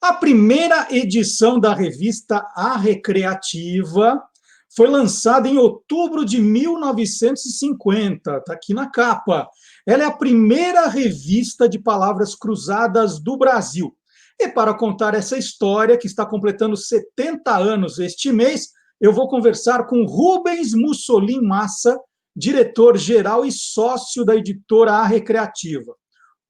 A primeira edição da revista A Recreativa foi lançada em outubro de 1950, está aqui na capa. Ela é a primeira revista de palavras cruzadas do Brasil. E para contar essa história, que está completando 70 anos este mês, eu vou conversar com Rubens Mussolin Massa, diretor-geral e sócio da editora A Recreativa.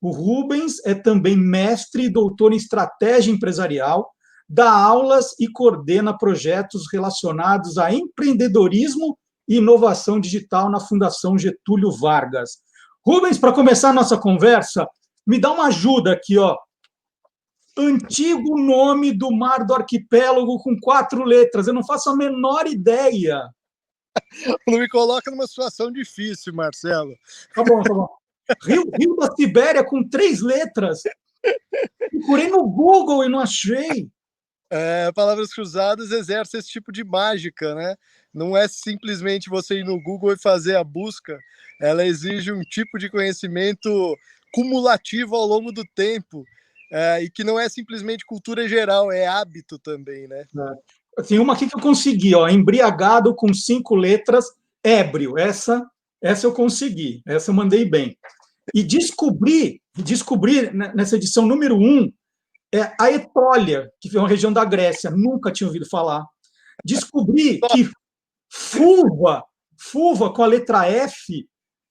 O Rubens é também mestre e doutor em estratégia empresarial, dá aulas e coordena projetos relacionados a empreendedorismo e inovação digital na Fundação Getúlio Vargas. Rubens, para começar a nossa conversa, me dá uma ajuda aqui, ó. Antigo nome do mar do arquipélago com 4 letras, eu não faço a menor ideia. Não me coloca numa situação difícil, Marcelo. Tá bom, tá bom. Rio da Sibéria com 3 letras. Procurei no Google e não achei. Palavras cruzadas exerce esse tipo de mágica, né? Não é simplesmente você ir no Google e fazer a busca. Ela exige um tipo de conhecimento cumulativo ao longo do tempo, e que não é simplesmente cultura geral, é hábito também, né? Tem uma aqui que eu consegui, ó, embriagado com 5 letras, ébrio. Essa eu consegui, essa eu mandei bem. E descobri nessa edição número 1, a Etólia, que é uma região da Grécia, nunca tinha ouvido falar. Descobri que fulva com a letra F,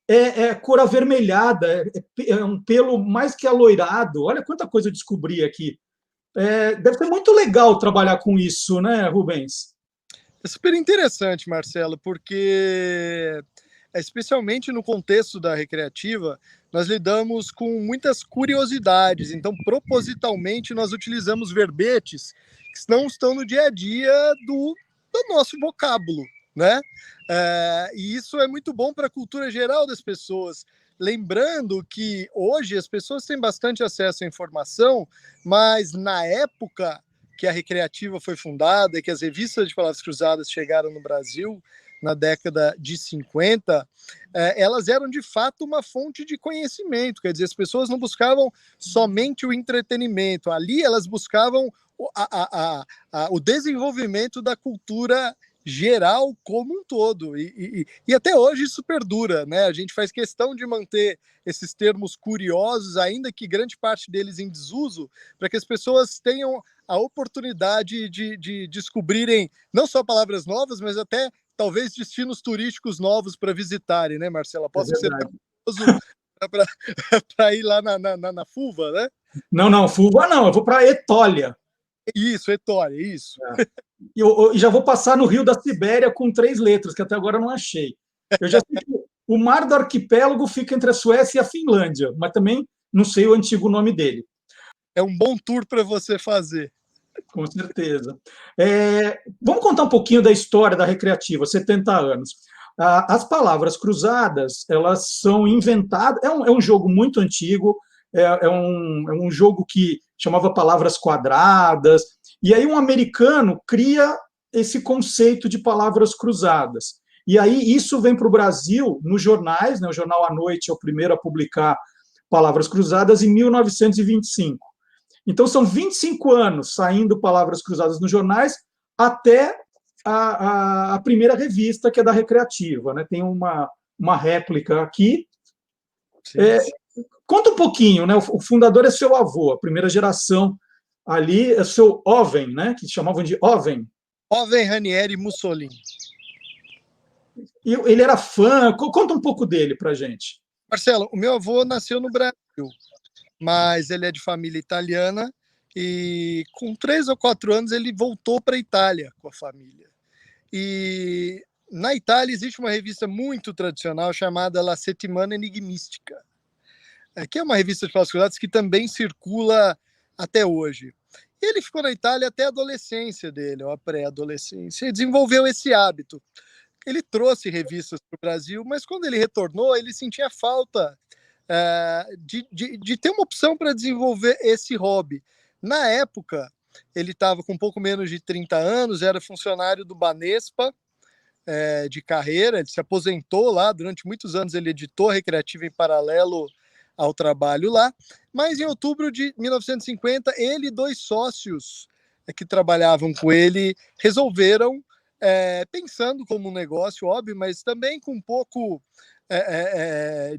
é cor avermelhada, é um pelo mais que aloirado. Olha quanta coisa eu descobri aqui. Deve ser muito legal trabalhar com isso, né, Rubens? É super interessante, Marcelo, porque especialmente no contexto da recreativa, nós lidamos com muitas curiosidades. Então, propositalmente, nós utilizamos verbetes que não estão no dia a dia do nosso vocábulo, né? E isso é muito bom para a cultura geral das pessoas. Lembrando que hoje as pessoas têm bastante acesso à informação, mas na época que a Recreativa foi fundada e que as revistas de palavras cruzadas chegaram no Brasil, na década de 50, elas eram de fato uma fonte de conhecimento. Quer dizer, as pessoas não buscavam somente o entretenimento, ali elas buscavam o desenvolvimento da cultura geral como um todo, e até hoje isso perdura, né? A gente faz questão de manter esses termos curiosos, ainda que grande parte deles em desuso, para que as pessoas tenham a oportunidade de descobrirem não só palavras novas, mas até talvez destinos turísticos novos para visitarem, né, Marcela? Posso ser curioso para ir lá na Fulva, né? Não, Fulva não, eu vou para Etólia. Isso, Etólia, isso. E já vou passar no Rio da Sibéria com 3 letras, que até agora eu não achei. Eu já sei que o mar do arquipélago fica entre a Suécia e a Finlândia, mas também não sei o antigo nome dele. É um bom tour para você fazer. Com certeza. Vamos contar um pouquinho da história da Recreativa, 70 anos. As palavras cruzadas, elas são inventadas, é um jogo muito antigo, é um jogo que chamava palavras quadradas, e aí um americano cria esse conceito de palavras cruzadas. E aí isso vem para o Brasil nos jornais, né? O Jornal à Noite é o primeiro a publicar palavras cruzadas em 1925. Então, são 25 anos saindo palavras cruzadas nos jornais até a primeira revista, que é da Recreativa. Né? Tem uma réplica aqui. Conta um pouquinho, né? O fundador é seu avô, a primeira geração ali é seu Oven, né? Que chamavam de Oven. Oven Ranieri Mussolini. E ele era fã. Conta um pouco dele para a gente. Marcelo, o meu avô nasceu no Brasil, mas ele é de família italiana e com 3 ou 4 anos ele voltou para a Itália com a família. E na Itália existe uma revista muito tradicional chamada La Settimana Enigmistica, que é uma revista de palavras cruzadas que também circula até hoje. Ele ficou na Itália até a adolescência dele, ou a pré-adolescência, e desenvolveu esse hábito. Ele trouxe revistas para o Brasil, mas quando ele retornou, ele sentia falta de ter uma opção para desenvolver esse hobby. Na época, ele estava com um pouco menos de 30 anos, era funcionário do Banespa, de carreira, ele se aposentou lá, durante muitos anos ele editou a Recreativa em paralelo ao trabalho lá, mas em outubro de 1950, ele e 2 sócios que trabalhavam com ele resolveram, pensando como um negócio, óbvio, mas também com um pouco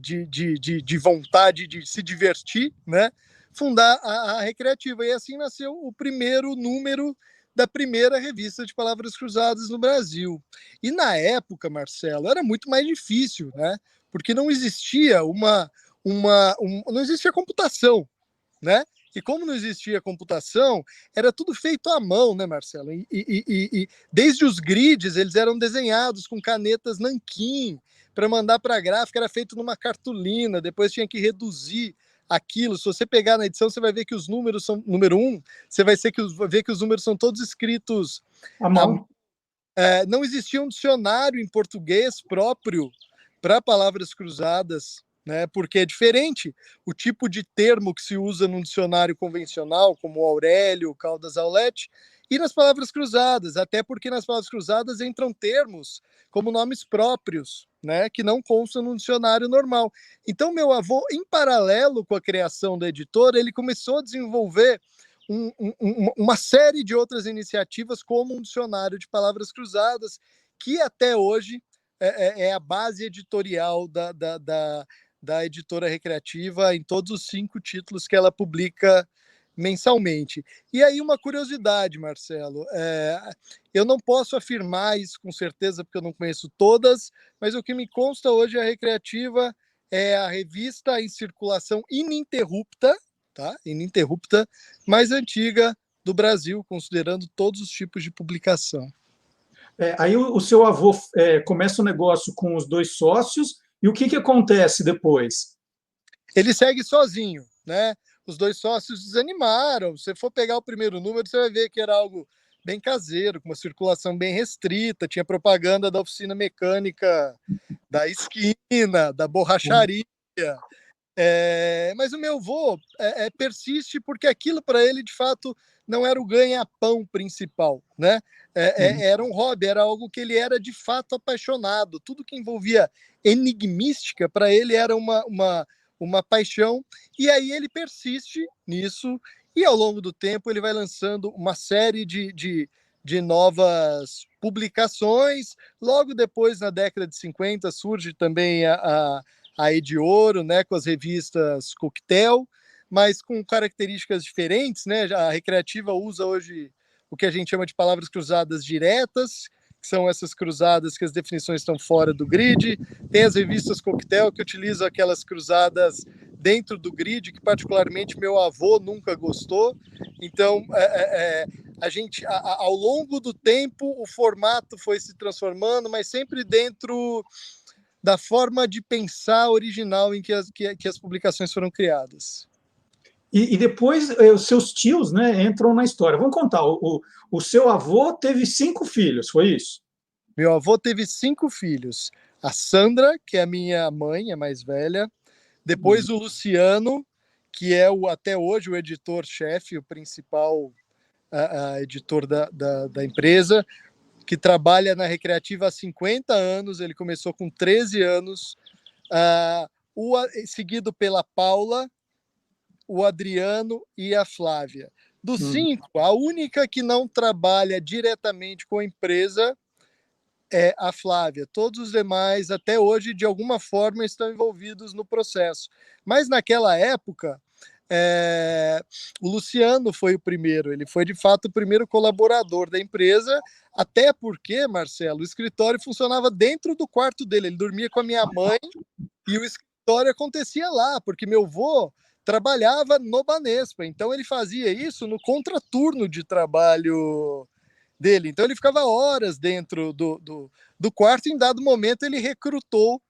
de vontade de se divertir, né? Fundar a Recreativa. E assim nasceu o primeiro número da primeira revista de palavras cruzadas no Brasil. E na época, Marcelo, era muito mais difícil, né? Porque não existia não existia computação, né? E como não existia computação, era tudo feito à mão, né, Marcelo? E desde os grids, eles eram desenhados com canetas nanquim para mandar para a gráfica, era feito numa cartolina, depois tinha que reduzir aquilo. Se você pegar na edição, você vai ver que os números são, número 1, você vai ver que os números são todos escritos à mão. não existia um dicionário em português próprio para palavras cruzadas, né? Porque é diferente o tipo de termo que se usa num dicionário convencional, como Aurélio, Caldas Aulete, e nas palavras cruzadas, até porque nas palavras cruzadas entram termos como nomes próprios, né? Que não constam num dicionário normal. Então, meu avô, em paralelo com a criação da editora, ele começou a desenvolver uma série de outras iniciativas, como um dicionário de palavras cruzadas, que até hoje é a base editorial da editora Recreativa em todos os 5 títulos que ela publica mensalmente. E aí uma curiosidade, Marcelo, eu não posso afirmar isso com certeza porque eu não conheço todas, mas o que me consta hoje a Recreativa é a revista em circulação ininterrupta, tá? Ininterrupta, mais antiga do Brasil, considerando todos os tipos de publicação. Aí o seu avô começa o negócio com os 2 sócios, e o que acontece depois? Ele segue sozinho, né? Os 2 sócios desanimaram. Se você for pegar o primeiro número, você vai ver que era algo bem caseiro, com uma circulação bem restrita, tinha propaganda da oficina mecânica da esquina, da borracharia. Mas o meu avô persiste porque aquilo para ele, de fato, não era o ganha-pão principal, né? Era um hobby, era algo que ele era de fato apaixonado. Tudo que envolvia enigmística, para ele era uma paixão, e aí ele persiste nisso, e ao longo do tempo ele vai lançando uma série de novas publicações. Logo depois, na década de 50, surge também a Ediouro, né, com as revistas Coquetel, mas com características diferentes, né? A Recreativa usa hoje o que a gente chama de palavras cruzadas diretas, que são essas cruzadas que as definições estão fora do grid. Tem as revistas Coquetel, que utilizam aquelas cruzadas dentro do grid, que particularmente meu avô nunca gostou. Então, ao longo do tempo, o formato foi se transformando, mas sempre dentro da forma de pensar original em que as publicações foram criadas. E depois os seus tios, né, entram na história. Vamos contar, o seu avô teve 5 filhos, foi isso? Meu avô teve 5 filhos. A Sandra, que é a minha mãe, a mais velha. Depois o Luciano, que é até hoje o editor-chefe, o principal editor da empresa, que trabalha na Recreativa há 50 anos. Ele começou com 13 anos. Seguido pela Paula, o Adriano e a Flávia. Dos 5, a única que não trabalha diretamente com a empresa é a Flávia. Todos os demais, até hoje, de alguma forma, estão envolvidos no processo. Mas naquela época, o Luciano foi o primeiro. Ele foi, de fato, o primeiro colaborador da empresa, até porque, Marcelo, o escritório funcionava dentro do quarto dele. Ele dormia com a minha mãe e o escritório acontecia lá, porque meu avô trabalhava no Banespa, então ele fazia isso no contraturno de trabalho dele. Então ele ficava horas dentro do quarto, e em dado momento ele recrutou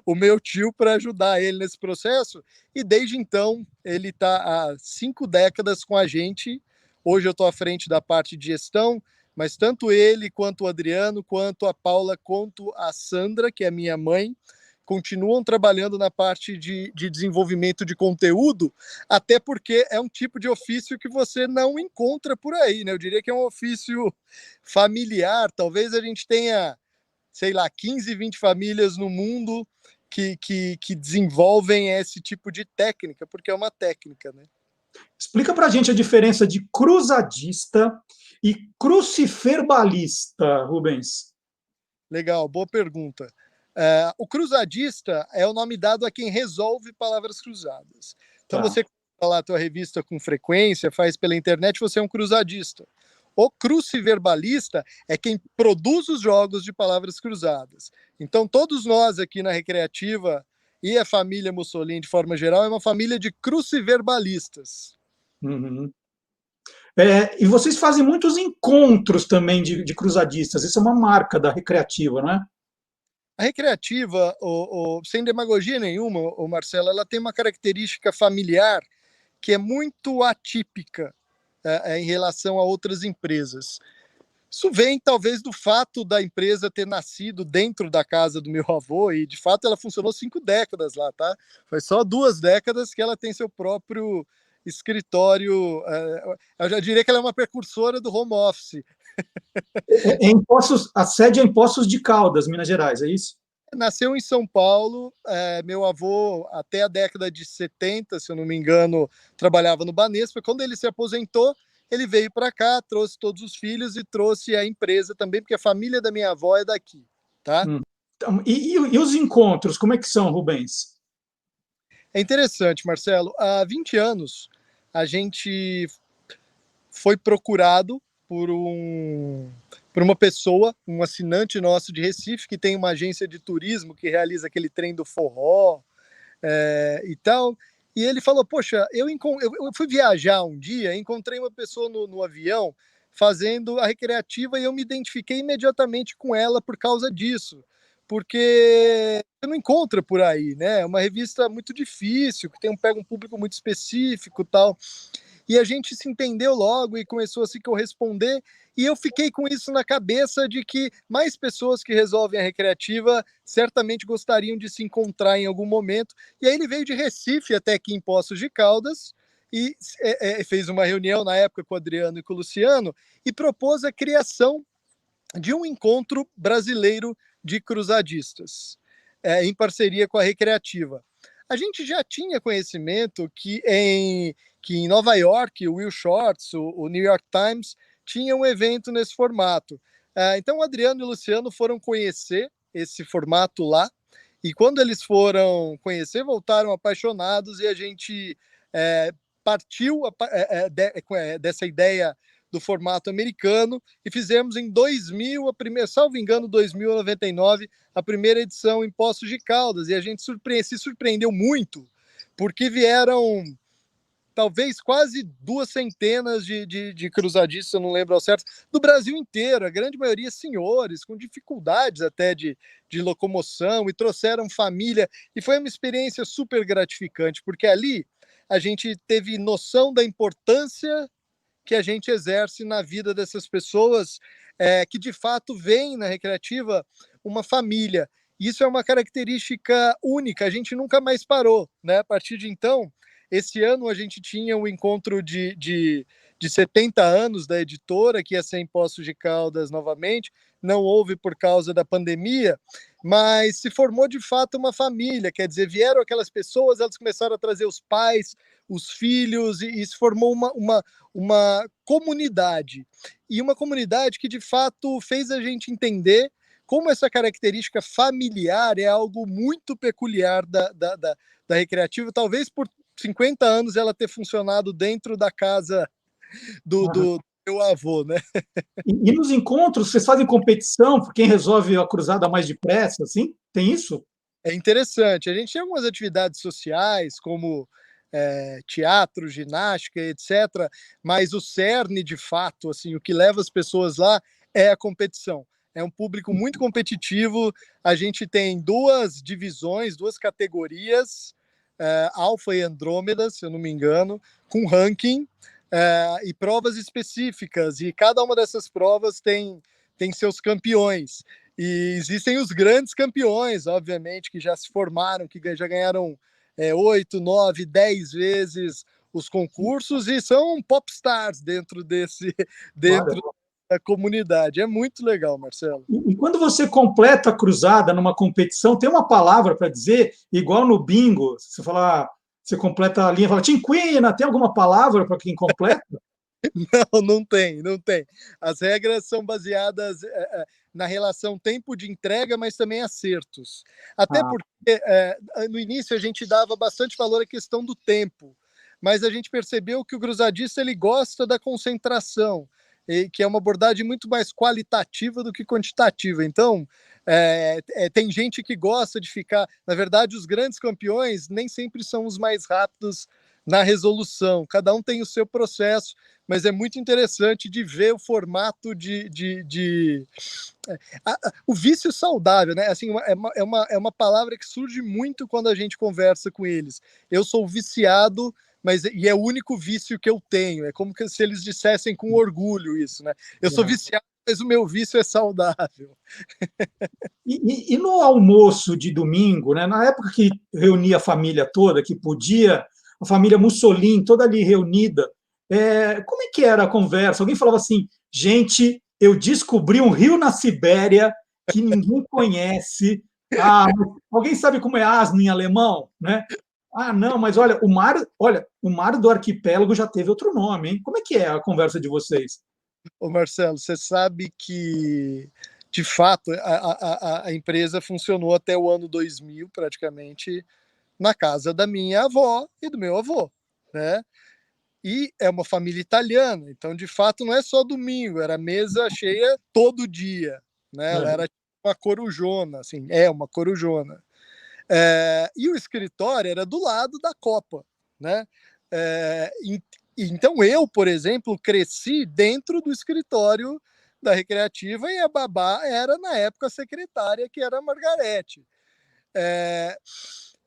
o meu tio para ajudar ele nesse processo, e desde então ele está há 5 décadas com a gente. Hoje eu estou à frente da parte de gestão, mas tanto ele, quanto o Adriano, quanto a Paula, quanto a Sandra, que é minha mãe, continuam trabalhando na parte de desenvolvimento de conteúdo, até porque é um tipo de ofício que você não encontra por aí, né? Eu diria que é um ofício familiar. Talvez a gente tenha, sei lá, 15, 20 famílias no mundo que desenvolvem esse tipo de técnica, porque é uma técnica, né? Explica para a gente a diferença de cruzadista e cruciferbalista, Rubens. Legal, boa pergunta. O cruzadista é o nome dado a quem resolve palavras cruzadas. Então, Tá. você fala a tua revista com frequência, faz pela internet, você é um cruzadista. O cruciverbalista é quem produz os jogos de palavras cruzadas. Então, todos nós aqui na Recreativa e a família Mussolini, de forma geral, é uma família de cruciverbalistas. Uhum. E vocês fazem muitos encontros também de cruzadistas, isso é uma marca da Recreativa, não é? A Recreativa, sem demagogia nenhuma, Marcelo, ela tem uma característica familiar que é muito atípica em relação a outras empresas. Isso vem, talvez, do fato da empresa ter nascido dentro da casa do meu avô, e, de fato, ela funcionou 5 décadas lá, tá? Foi só 2 décadas que ela tem seu próprio escritório. Eu já diria que ela é uma precursora do home office. A sede é em Poços de Caldas, Minas Gerais, é isso? Nasceu em São Paulo, meu avô, até a década de 70, se eu não me engano, trabalhava no Banespa. Quando ele se aposentou, ele veio para cá, trouxe todos os filhos e trouxe a empresa também, porque a família da minha avó é daqui, tá? Então, e os encontros, como é que são, Rubens? É interessante, Marcelo. Há 20 anos, a gente foi procurado por uma pessoa, um assinante nosso de Recife, que tem uma agência de turismo que realiza aquele trem do forró e tal. E ele falou: Poxa, eu fui viajar um dia, encontrei uma pessoa no avião fazendo a Recreativa e eu me identifiquei imediatamente com ela por causa disso. Porque você não encontra por aí, né? É uma revista muito difícil, que pega um público muito específico tal. E a gente se entendeu logo e começou a se corresponder. E eu fiquei com isso na cabeça de que mais pessoas que resolvem a Recreativa certamente gostariam de se encontrar em algum momento. E aí ele veio de Recife até aqui em Poços de Caldas e fez uma reunião na época com o Adriano e com o Luciano e propôs a criação de um encontro brasileiro de cruzadistas, em parceria com a Recreativa. A gente já tinha conhecimento que em Nova York, o Will Shortz, o New York Times, tinha um evento nesse formato. Então, o Adriano e o Luciano foram conhecer esse formato lá, e quando eles foram conhecer, voltaram apaixonados, e a gente partiu dessa ideia do formato americano e fizemos em 2000, salvo engano, 2099, a primeira edição em Poços de Caldas, e a gente se surpreendeu muito, porque vieram talvez quase 200 de cruzadistas, eu não lembro ao certo, do Brasil inteiro, a grande maioria senhores, com dificuldades até de locomoção, e trouxeram família, e foi uma experiência super gratificante, porque ali a gente teve noção da importância que a gente exerce na vida dessas pessoas que de fato veem na Recreativa uma família. Isso é uma característica única, a gente nunca mais parou, né? A partir de então, esse ano a gente tinha o encontro de 70 anos da editora, que ia ser em Poços de Caldas novamente, não houve por causa da pandemia, mas se formou de fato uma família, quer dizer, vieram aquelas pessoas, elas começaram a trazer os pais, os filhos, e se formou uma comunidade. E uma comunidade que de fato fez a gente entender como essa característica familiar é algo muito peculiar da Recreativa, talvez por 50 anos ela ter funcionado dentro da casa do meu avô, né? E nos encontros, vocês fazem competição por quem resolve a cruzada mais depressa, assim? Tem isso? É interessante. A gente tem algumas atividades sociais, como teatro, ginástica, etc. Mas o cerne, de fato, assim, o que leva as pessoas lá é a competição. É um público muito competitivo. A gente tem 2 divisões, 2 categorias, Alfa e Andrômeda, se eu não me engano, com ranking e provas específicas. E cada uma dessas provas tem seus campeões. E existem os grandes campeões, obviamente, que já se formaram, que já ganharam 8, 9, 10 vezes os concursos e são popstars dentro da comunidade. É muito legal, Marcelo. E quando você completa a cruzada numa competição, tem uma palavra para dizer, igual no bingo, você fala, você completa a linha, fala tinquina, tem alguma palavra para quem completa? Não, não tem, não tem. As regras são baseadas na relação tempo de entrega, mas também acertos. Até Ah, porque no início a gente dava bastante valor à questão do tempo, mas a gente percebeu que o cruzadista ele gosta da concentração, e que é uma abordagem muito mais qualitativa do que quantitativa. Então, tem gente que gosta de ficar. Na verdade, os grandes campeões nem sempre são os mais rápidos na resolução. Cada um tem o seu processo, mas é muito interessante de ver o formato o vício saudável, né? Assim, é uma palavra que surge muito quando a gente conversa com eles. Eu sou viciado, e é o único vício que eu tenho. É como se eles dissessem com orgulho isso, né? Eu sou viciado, mas o meu vício é saudável. e no almoço de domingo, né, na época que reunia a família toda, que podia, a família Mussolini toda ali reunida, como é que era a conversa? Alguém falava assim, gente, eu descobri um rio na Sibéria que ninguém conhece. Ah, alguém sabe como é asno em alemão, né? Ah, não, mas olha, o mar do arquipélago já teve outro nome, hein? Como é que é a conversa de vocês? Ô Marcelo, você sabe que, de fato, a empresa funcionou até o ano 2000, praticamente, na casa da minha avó e do meu avô, né? E é uma família italiana, então, de fato, não é só domingo, era mesa cheia todo dia, né? Ela era uma corujona, assim, é uma corujona. E o escritório era do lado da Copa, né? É, então eu, por exemplo, cresci dentro do escritório da Recreativa e a babá era, na época, a secretária, que era a Margarete. É,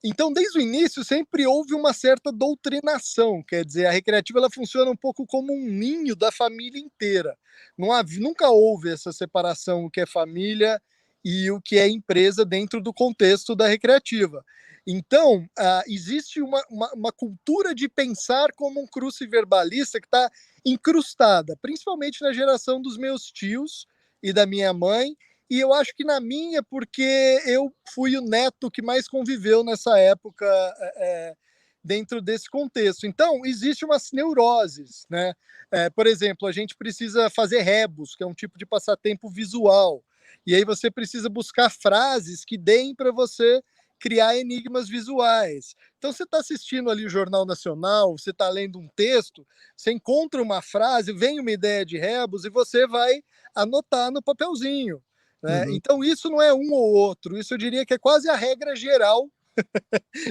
então, desde o início, sempre houve uma certa doutrinação, quer dizer, a Recreativa ela funciona um pouco como um ninho da família inteira. Nunca houve essa separação, o que é família e o que é empresa dentro do contexto da Recreativa. Então, existe uma cultura de pensar como um cruciverbalista que está incrustada, principalmente na geração dos meus tios e da minha mãe, e eu acho que na minha, porque eu fui o neto que mais conviveu nessa época dentro desse contexto. Então, existe umas neuroses, né? Por exemplo, a gente precisa fazer rebus, que é um tipo de passatempo visual. E aí você precisa buscar frases que deem para você criar enigmas visuais. Então, você está assistindo ali o Jornal Nacional, você está lendo um texto, você encontra uma frase, vem uma ideia de rebus e você vai anotar no papelzinho. Né? Uhum. Então, isso não é um ou outro, isso eu diria que é quase a regra geral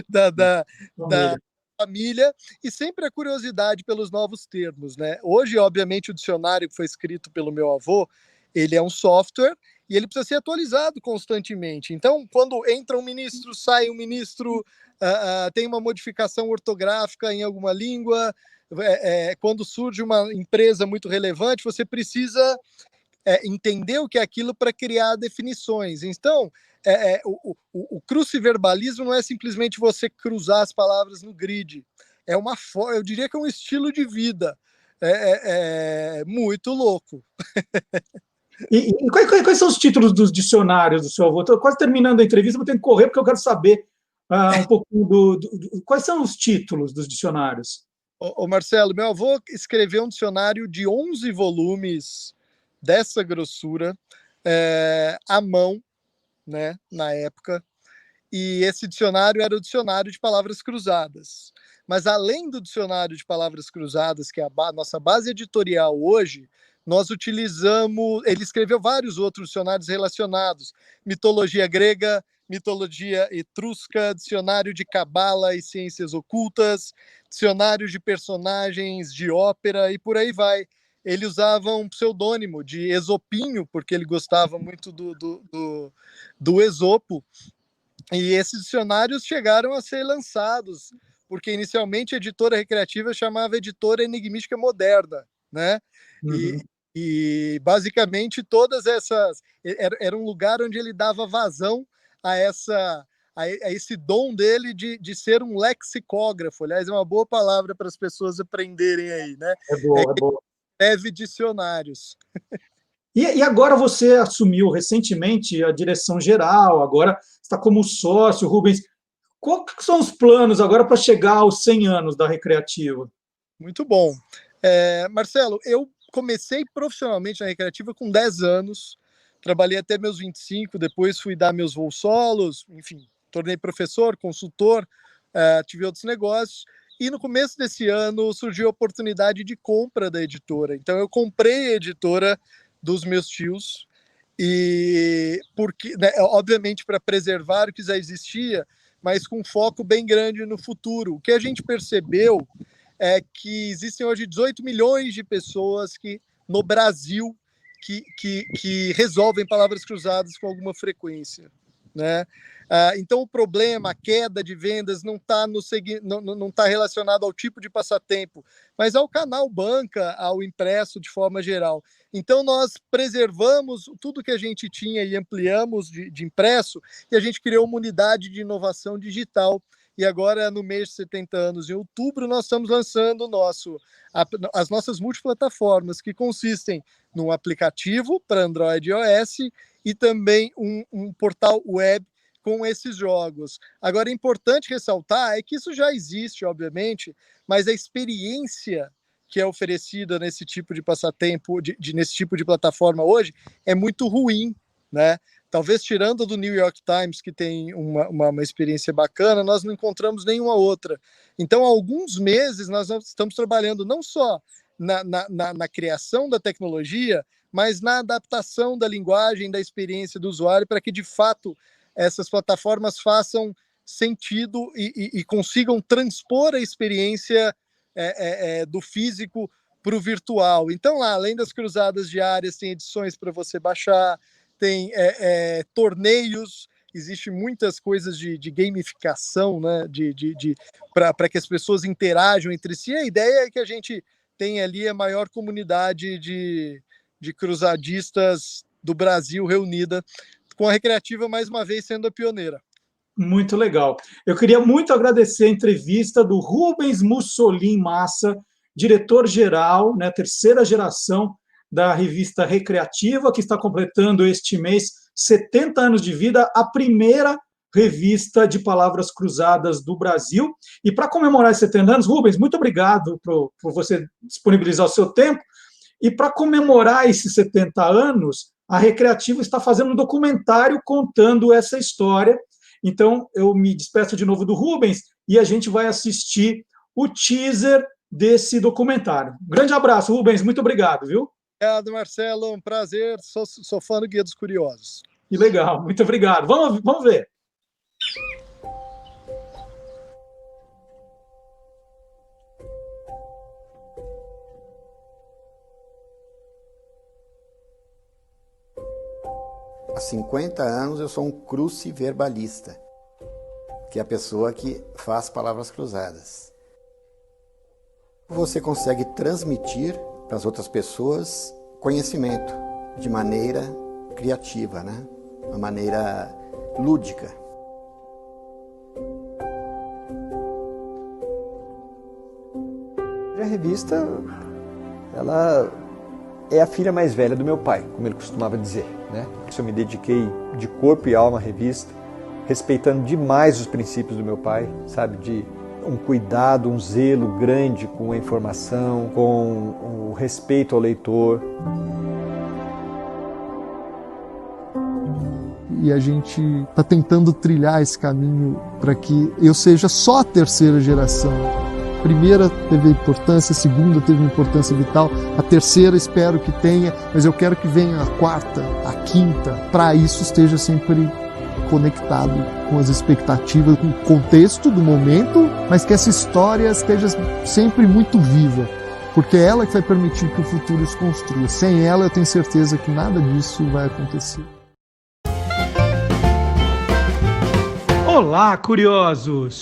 da Família. família, e sempre a curiosidade pelos novos termos. Né? Hoje, obviamente, o dicionário que foi escrito pelo meu avô, ele é um software e ele precisa ser atualizado constantemente. Então, quando entra um ministro, sai um ministro, tem uma modificação ortográfica em alguma língua, quando surge uma empresa muito relevante, você precisa entender o que é aquilo para criar definições. Então, o cruciverbalismo não é simplesmente você cruzar as palavras no grid. Eu diria que é um estilo de vida. É muito louco. E quais são os títulos dos dicionários do seu avô? Estou quase terminando a entrevista, vou ter que correr porque eu quero saber um pouquinho quais são os títulos dos dicionários. Ô Marcelo, meu avô escreveu um dicionário de 11 volumes dessa grossura, à mão, né, na época. E esse dicionário era o dicionário de palavras cruzadas. Mas além do dicionário de palavras cruzadas, que é a nossa base editorial hoje, nós utilizamos. Ele escreveu vários outros dicionários relacionados: mitologia grega, mitologia etrusca, dicionário de cabala e ciências ocultas, dicionário de personagens de ópera e por aí vai. Ele usava um pseudônimo de Esopinho, porque ele gostava muito do Esopo, e esses dicionários chegaram a ser lançados, porque inicialmente a editora recreativa chamava Editora Enigmística Moderna, né? E, Uhum. e basicamente todas essas era um lugar onde ele dava vazão a esse dom dele de ser um lexicógrafo. Aliás, é uma boa palavra para as pessoas aprenderem aí, né? É boa, é boa. Escreve dicionários. E agora você assumiu recentemente a direção geral, agora está como sócio, Rubens. Quais são os planos agora para chegar aos 100 anos da Recreativa? Muito bom. Marcelo, eu comecei profissionalmente na Recreativa com 10 anos, trabalhei até meus 25, depois fui dar meus voos solos, enfim, tornei professor, consultor, tive outros negócios, e no começo desse ano surgiu a oportunidade de compra da editora. Então eu comprei a editora dos meus tios, e porque, né, obviamente para preservar o que já existia, mas com foco bem grande no futuro. O que a gente percebeu é que existem hoje 18 milhões de pessoas no Brasil que resolvem palavras cruzadas com alguma frequência, né? Então o problema, a queda de vendas não está relacionado ao tipo de passatempo, mas ao canal banca, ao impresso de forma geral. Então nós preservamos tudo que a gente tinha e ampliamos de impresso, e a gente criou uma unidade de inovação digital. E agora, no mês de 70 anos, em outubro, nós estamos lançando as nossas multiplataformas, que consistem num aplicativo para Android e iOS e também um portal web com esses jogos. Agora, é importante ressaltar é que isso já existe, obviamente, mas a experiência que é oferecida nesse tipo de passatempo, nesse tipo de plataforma hoje, é muito ruim, né? Talvez tirando do New York Times, que tem uma experiência bacana, nós não encontramos nenhuma outra. Então, há alguns meses, nós estamos trabalhando não só na criação da tecnologia, mas na adaptação da linguagem, da experiência do usuário, para que, de fato, essas plataformas façam sentido e consigam transpor a experiência do físico para o virtual. Então, lá, além das cruzadas diárias, tem edições para você baixar, tem torneios, existe muitas coisas de gamificação, né? Para que as pessoas interajam entre si. A ideia é que a gente tenha ali a maior comunidade de cruzadistas do Brasil reunida, com a Recreativa, mais uma vez, sendo a pioneira. Muito legal. Eu queria muito agradecer a entrevista do Rubens Mussolin Massa, diretor-geral, né, terceira geração da revista Recreativa, que está completando este mês 70 anos de vida, a primeira revista de palavras cruzadas do Brasil. E para comemorar esses 70 anos, Rubens, muito obrigado por você disponibilizar o seu tempo. E para comemorar esses 70 anos, a Recreativa está fazendo um documentário contando essa história. Então, eu me despeço de novo do Rubens e a gente vai assistir o teaser desse documentário. Grande abraço, Rubens, muito obrigado, viu? Obrigado, Marcelo, um prazer, sou fã do Guia dos Curiosos. Que legal, muito obrigado. Vamos ver. Há 50 anos eu sou um cruciverbalista, que é a pessoa que faz palavras cruzadas. Você consegue transmitir para as outras pessoas conhecimento de maneira criativa, né? Uma maneira lúdica. A revista, ela é a filha mais velha do meu pai, como ele costumava dizer, né? Eu me dediquei de corpo e alma à revista, respeitando demais os princípios do meu pai, sabe? De um cuidado, um zelo grande com a informação, com o respeito ao leitor. E a gente está tentando trilhar esse caminho para que eu seja só a terceira geração. A primeira teve importância, a segunda teve importância vital, a terceira espero que tenha, mas eu quero que venha a quarta, a quinta, para isso esteja sempre conectado com as expectativas, com o contexto do momento, mas que essa história esteja sempre muito viva, porque é ela que vai permitir que o futuro se construa. Sem ela, eu tenho certeza que nada disso vai acontecer. Olá, curiosos!